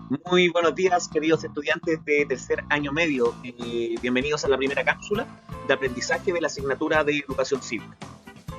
Muy buenos días, queridos estudiantes de tercer año medio. Bienvenidos a la primera cápsula de aprendizaje de la asignatura de Educación Cívica.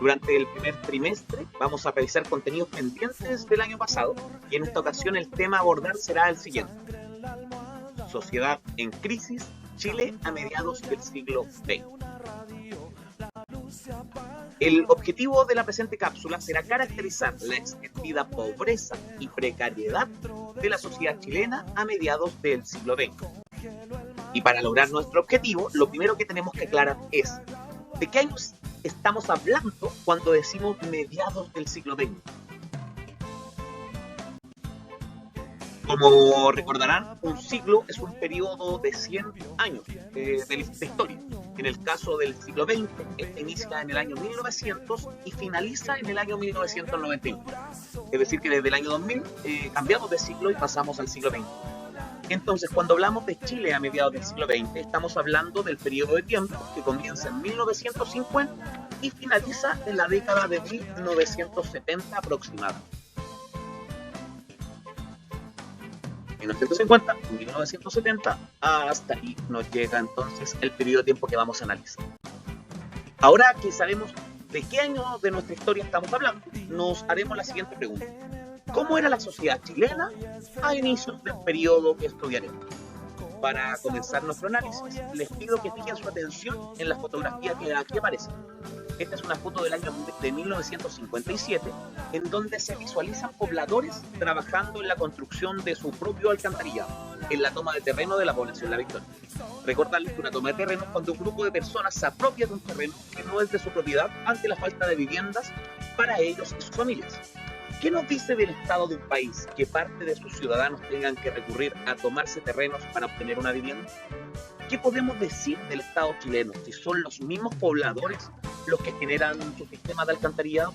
Durante el primer trimestre vamos a revisar contenidos pendientes del año pasado y en esta ocasión el tema a abordar será el siguiente: Sociedad en crisis, Chile a mediados del siglo XX. El objetivo de la presente cápsula será caracterizar la extendida pobreza y precariedad de la sociedad chilena a mediados del siglo XX. Y para lograr nuestro objetivo, lo primero que tenemos que aclarar es ¿de qué años estamos hablando cuando decimos mediados del siglo XX? Como recordarán, un siglo es un periodo de 100 años de la historia. En el caso del siglo XX, este inicia en el año 1900 y finaliza en el año 1991. Es decir, que desde el año 2000 cambiamos de siglo y pasamos al siglo XX. Entonces, cuando hablamos de Chile a mediados del siglo XX, estamos hablando del periodo de tiempo que comienza en 1950 y finaliza en la década de 1970 aproximadamente. 1950, 1970, hasta ahí nos llega entonces el periodo de tiempo que vamos a analizar. Ahora que sabemos de qué año de nuestra historia estamos hablando, nos haremos la siguiente pregunta: ¿cómo era la sociedad chilena a inicios del periodo que estudiaremos? Para comenzar nuestro análisis, les pido que fijen su atención en la fotografía que aquí aparece. Esta es una foto del año de 1957, en donde se visualizan pobladores trabajando en la construcción de su propio alcantarillado, en la toma de terreno de la población La Victoria. Recordarles que una toma de terreno es cuando un grupo de personas se apropia de un terreno que no es de su propiedad ante la falta de viviendas para ellos y sus familias. ¿Qué nos dice del estado de un país que parte de sus ciudadanos tengan que recurrir a tomarse terrenos para obtener una vivienda? ¿Qué podemos decir del Estado chileno si son los mismos pobladores los que generan su sistema de alcantarillado?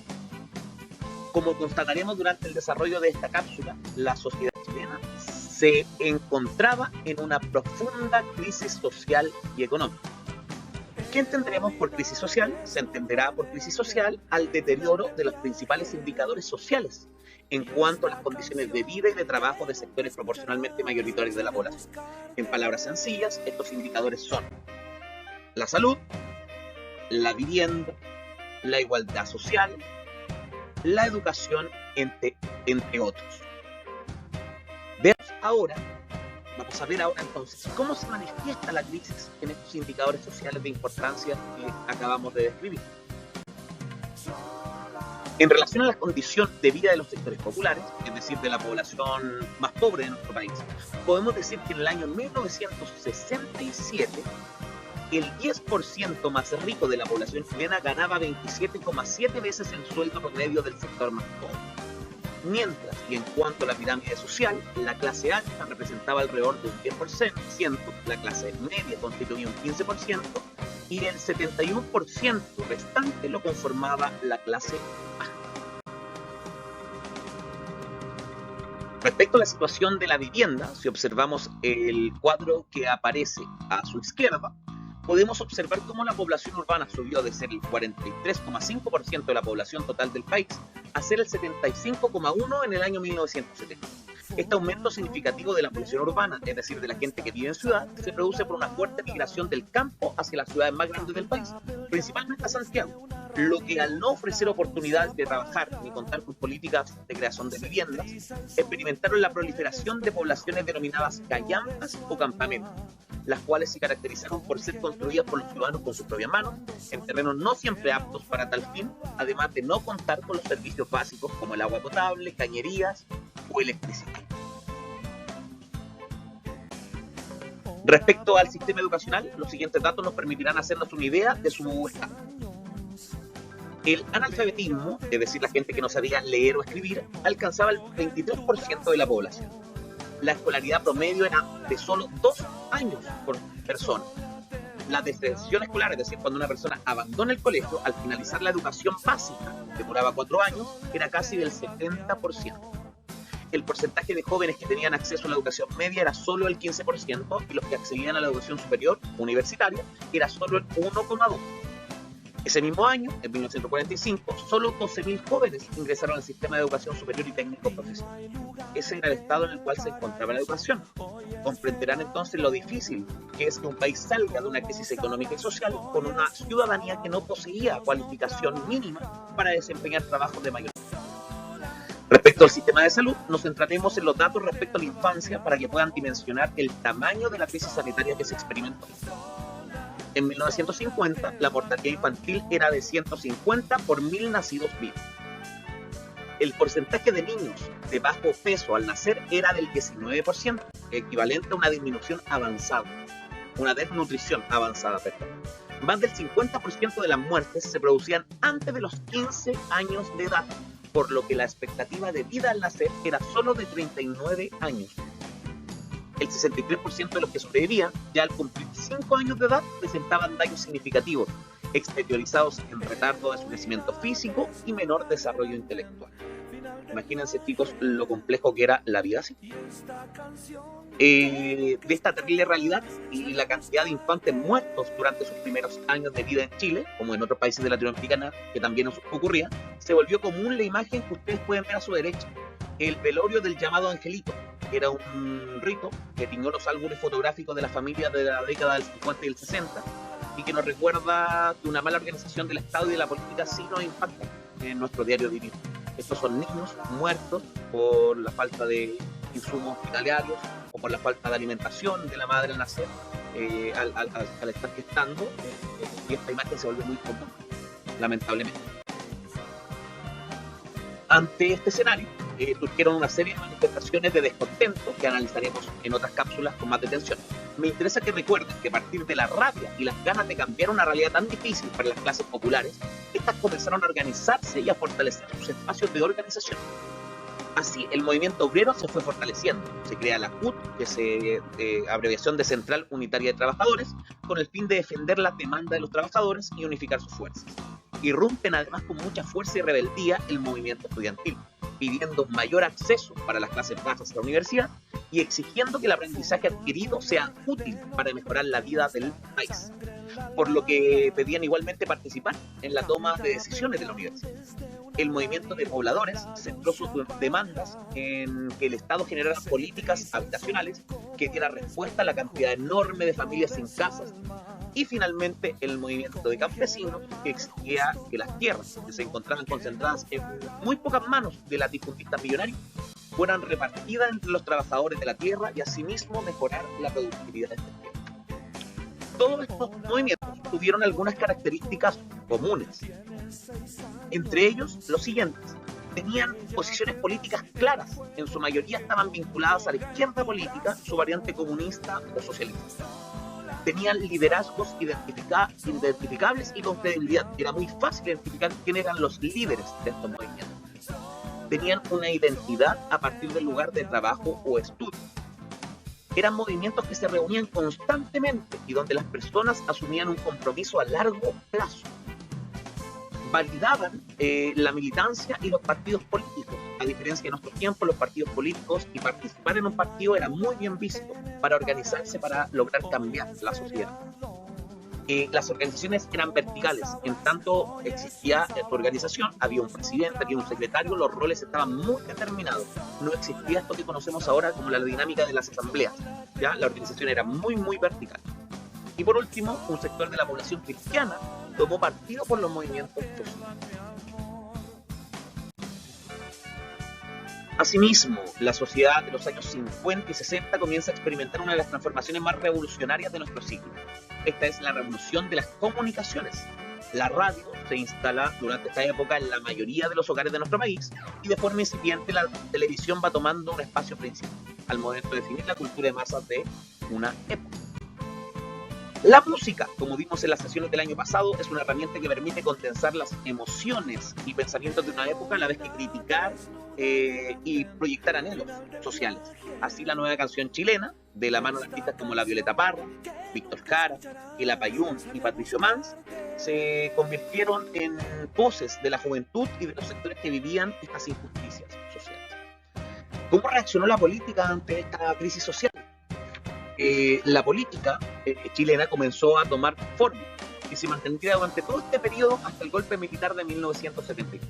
Como constataremos durante el desarrollo de esta cápsula, la sociedad chilena se encontraba en una profunda crisis social y económica. ¿Qué entenderemos por crisis social? Se entenderá por crisis social al deterioro de los principales indicadores sociales en cuanto a las condiciones de vida y de trabajo de sectores proporcionalmente mayoritarios de la población. En palabras sencillas, estos indicadores son la salud, la vivienda, la igualdad social, la educación, entre otros. Vamos a ver ahora entonces cómo se manifiesta la crisis en estos indicadores sociales de importancia que acabamos de describir. En relación a la condición de vida de los sectores populares, es decir, de la población más pobre de nuestro país, podemos decir que en el año 1967 el 10% más rico de la población chilena ganaba 27,7 veces el sueldo promedio del sector más pobre. Mientras que en cuanto a la pirámide social, la clase alta representaba alrededor de un 10%, la clase media constituía un 15% y el 71% restante lo conformaba la clase baja. Respecto a la situación de la vivienda, si observamos el cuadro que aparece a su izquierda, podemos observar cómo la población urbana subió de ser el 43,5% de la población total del país a ser el 75,1% en el año 1970. Este aumento significativo de la población urbana, es decir, de la gente que vive en ciudad, se produce por una fuerte migración del campo hacia las ciudades más grandes del país, principalmente a Santiago, lo que al no ofrecer oportunidades de trabajar ni contar con políticas de creación de viviendas, experimentaron la proliferación de poblaciones denominadas callampas o campamentos, las cuales se caracterizaron por ser construidas por los ciudadanos con sus propias manos, en terrenos no siempre aptos para tal fin, además de no contar con los servicios básicos como el agua potable, cañerías o electricidad. Respecto al sistema educacional, los siguientes datos nos permitirán hacernos una idea de su estado. El analfabetismo, es decir, la gente que no sabía leer o escribir, alcanzaba el 23% de la población. La escolaridad promedio era de solo 2 años por persona. La deserción escolar, es decir, cuando una persona abandona el colegio, al finalizar la educación básica, que duraba 4 años, era casi del 70%. El porcentaje de jóvenes que tenían acceso a la educación media era solo el 15% y los que accedían a la educación superior, universitaria, era solo el 1,2%. Ese mismo año, en 1945, solo 12.000 jóvenes ingresaron al sistema de educación superior y técnico profesional. Ese era el estado en el cual se encontraba la educación. Comprenderán entonces lo difícil que es que un país salga de una crisis económica y social con una ciudadanía que no poseía cualificación mínima para desempeñar trabajos de mayor. Respecto al sistema de salud, nos centraremos en los datos respecto a la infancia para que puedan dimensionar el tamaño de la crisis sanitaria que se experimentó. En 1950, la mortalidad infantil era de 150 por 1.000 nacidos vivos. El porcentaje de niños de bajo peso al nacer era del 19%, equivalente a una disminución avanzada, una desnutrición avanzada, perdón. Más del 50% de las muertes se producían antes de los 15 años de edad, por lo que la expectativa de vida al nacer era solo de 39 años. El 63% de los que sobrevivían, ya al cumplir 5 años de edad, presentaban daños significativos, exteriorizados en retardo de su crecimiento físico y menor desarrollo intelectual. Imagínense, chicos, lo complejo que era la vida así. De esta terrible realidad y la cantidad de infantes muertos durante sus primeros años de vida en Chile, como en otros países de Latinoamérica que también ocurría, se volvió común la imagen que ustedes pueden ver a su derecha, el velorio del llamado Angelito, que era un rito que tiñó los álbumes fotográficos de la familia de la década del 50 y el 60 y que nos recuerda que una mala organización del Estado y de la política sí nos impacta en nuestro diario vivir. Estos son niños muertos por la falta de insumos hospitalarios o por la falta de alimentación de la madre al nacer, al estar gestando, y esta imagen se vuelve muy común, lamentablemente. Ante este escenario, surgieron una serie de manifestaciones de descontento que analizaremos en otras cápsulas con más detención. Me interesa que recuerden que a partir de la rabia y las ganas de cambiar una realidad tan difícil para las clases populares, estas comenzaron a organizarse y a fortalecer sus espacios de organización. Así, el movimiento obrero se fue fortaleciendo. Se crea la CUT, que es abreviación de Central Unitaria de Trabajadores, con el fin de defender las demandas de los trabajadores y unificar sus fuerzas. Irrumpen además con mucha fuerza y rebeldía el movimiento estudiantil, pidiendo mayor acceso para las clases bajas a la universidad y exigiendo que el aprendizaje adquirido sea útil para mejorar la vida del país, por lo que pedían igualmente participar en la toma de decisiones de la universidad. El movimiento de pobladores centró sus demandas en que el Estado generara políticas habitacionales que diera respuesta a la cantidad enorme de familias sin casas, y finalmente el movimiento de campesinos que exigía que las tierras que se encontraban concentradas en muy pocas manos de latifundistas millonarios fueran repartidas entre los trabajadores de la tierra y asimismo mejorar la productividad de esta tierra. Todos estos movimientos tuvieron algunas características comunes. Entre ellos, los siguientes: tenían posiciones políticas claras, en su mayoría estaban vinculadas a la izquierda política, su variante comunista o socialista. Tenían liderazgos identificables y con credibilidad. Era muy fácil identificar quién eran los líderes de estos movimientos. Tenían una identidad a partir del lugar de trabajo o estudio. Eran movimientos que se reunían constantemente y donde las personas asumían un compromiso a largo plazo. Validaban la militancia y los partidos políticos. A diferencia de nuestros tiempos, los partidos políticos y participar en un partido era muy bien visto para organizarse, para lograr cambiar la sociedad. Las organizaciones eran verticales, en tanto existía tu organización, había un presidente, había un secretario, los roles estaban muy determinados. No existía esto que conocemos ahora como la dinámica de las asambleas. ¿Ya? La organización era muy vertical. Y por último, un sector de la población cristiana tomó partido por los movimientos sociales. Asimismo, la sociedad de los años 50 y 60 comienza a experimentar una de las transformaciones más revolucionarias de nuestro siglo. Esta es la revolución de las comunicaciones. La radio se instala durante esta época en la mayoría de los hogares de nuestro país y de forma incipiente la televisión va tomando un espacio principal al momento de definir la cultura de masas de una época. La música, como vimos en las sesiones del año pasado, es una herramienta que permite condensar las emociones y pensamientos de una época a la vez que criticar y proyectar anhelos sociales. Así la nueva canción chilena, de la mano de artistas como la Violeta Parra, Víctor Jara, El Apayún y Patricio Mans, se convirtieron en voces de la juventud y de los sectores que vivían estas injusticias sociales. ¿Cómo reaccionó la política ante esta crisis social? La política chilena comenzó a tomar forma. y se mantendría durante todo este periodo hasta el golpe militar de 1973.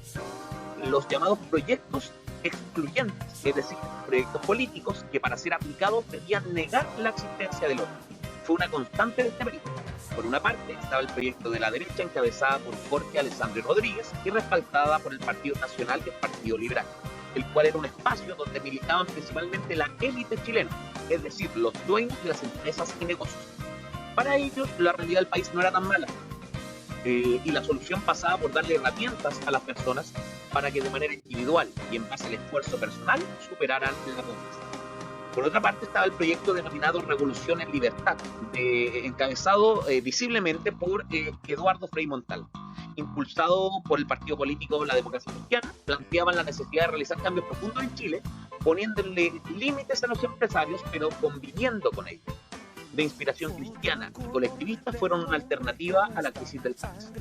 Los llamados proyectos excluyentes, es decir, proyectos políticos que para ser aplicados debían negar la existencia del otro. Fue una constante de este periodo. Por una parte estaba el proyecto de la derecha encabezada por Jorge Alessandri Rodríguez y respaldada por el Partido Nacional y el Partido Liberal, el cual era un espacio donde militaban principalmente la élite chilena, es decir, los dueños de las empresas y negocios. Para ellos, la realidad del país no era tan mala, y la solución pasaba por darle herramientas a las personas para que de manera individual y en base al esfuerzo personal superaran la pobreza. Por otra parte estaba el proyecto denominado Revolución en Libertad, encabezado visiblemente por Eduardo Frei Montalva. Impulsado por el partido político La Democracia Cristiana, planteaban la necesidad de realizar cambios profundos en Chile, poniéndole límites a los empresarios, pero conviviendo con ellos. De inspiración cristiana y colectivista, fueron una alternativa a la crisis del país.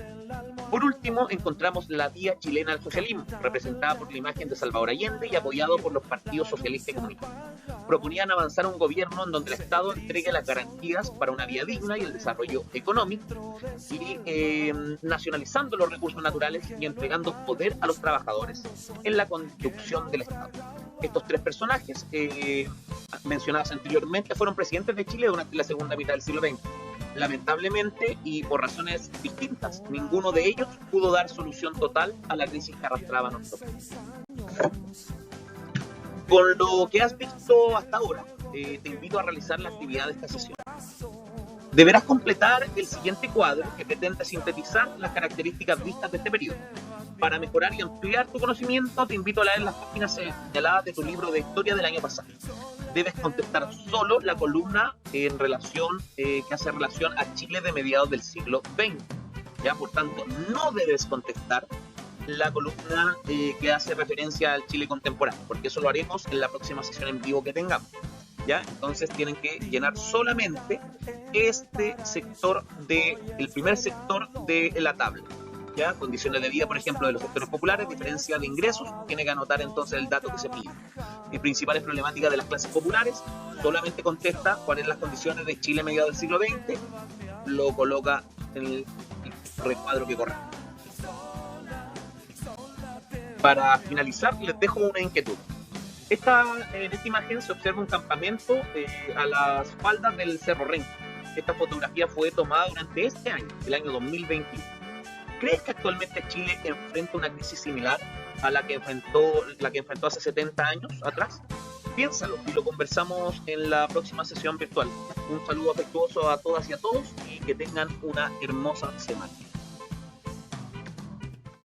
Por último, encontramos la vía chilena al socialismo, representada por la imagen de Salvador Allende y apoyado por los partidos socialistas y comunistas. Proponían avanzar un gobierno en donde el Estado entregue las garantías para una vida digna y el desarrollo económico, y nacionalizando los recursos naturales y entregando poder a los trabajadores en la conducción del Estado. Estos tres personajes mencionados anteriormente fueron presidentes de Chile durante la segunda mitad del siglo XX. Lamentablemente, y por razones distintas, ninguno de ellos pudo dar solución total a la crisis que arrastraba nuestro país. Con lo que has visto hasta ahora, te invito a realizar la actividad de esta sesión. Deberás completar el siguiente cuadro que pretende sintetizar las características vistas de este periodo. Para mejorar y ampliar tu conocimiento, te invito a leer las páginas señaladas de tu libro de historia del año pasado. Debes contestar solo la columna que hace relación a Chile de mediados del siglo XX. ¿Ya? Por tanto, no debes contestar la columna que hace referencia al Chile contemporáneo, porque eso lo haremos en la próxima sesión en vivo que tengamos. ¿Ya? Entonces tienen que llenar solamente este sector, el primer sector de la tabla. ¿Ya? Condiciones de vida, por ejemplo, de los sectores populares, diferencia de ingresos, tiene que anotar entonces el dato que se pide. Principales problemáticas de las clases populares, solamente contesta cuáles las condiciones de Chile a mediados del siglo XX, lo coloca en el recuadro que corresponde. Para finalizar, les dejo una inquietud. En esta imagen se observa un campamento a las faldas del Cerro Renco. Esta fotografía fue tomada durante este año, el año 2021. ¿Crees que actualmente Chile enfrenta una crisis similar a la que enfrentó hace 70 años atrás? Piénsalo y lo conversamos en la próxima sesión virtual. Un saludo afectuoso a todas y a todos y que tengan una hermosa semana.